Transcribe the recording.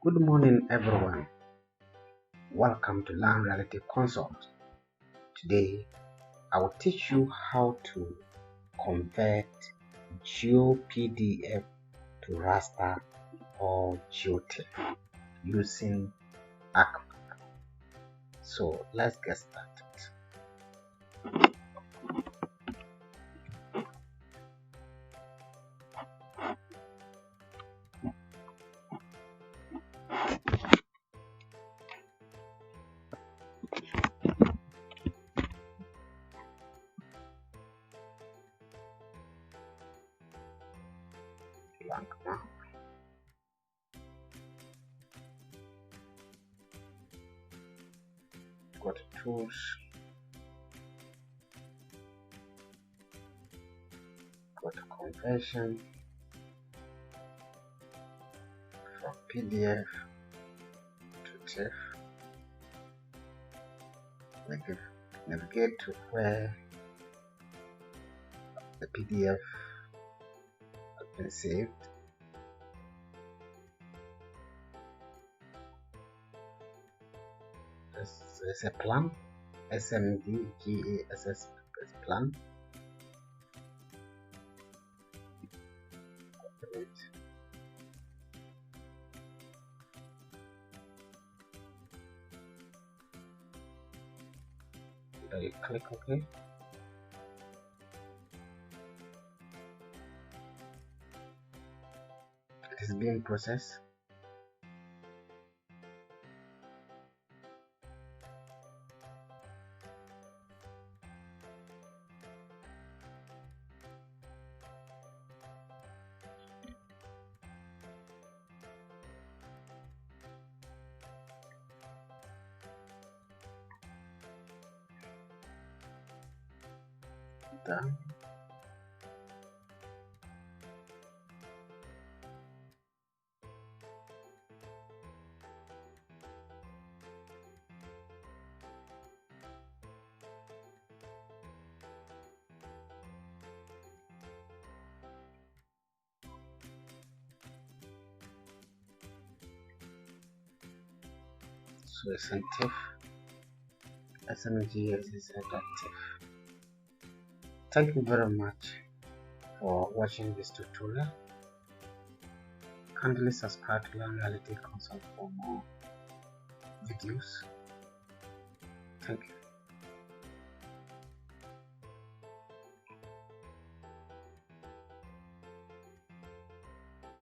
Good morning, everyone. Welcome to Learn Reality Consult. Today, I will teach you how to convert GeoPDF to raster or GeoTiff using Arcmp. So let's get started. Blank map. Go to tools, go to conversion from PDF to TIFF. Navigate to where the PDF has been saved. There's a plan, SMD GASS plan. You click OK. It is being processed. Done. So it's in TIFF. SMGS is adaptive. Thank you very much for watching this tutorial. Kindly subscribe to Learn Reality Consult for more videos. Thank you.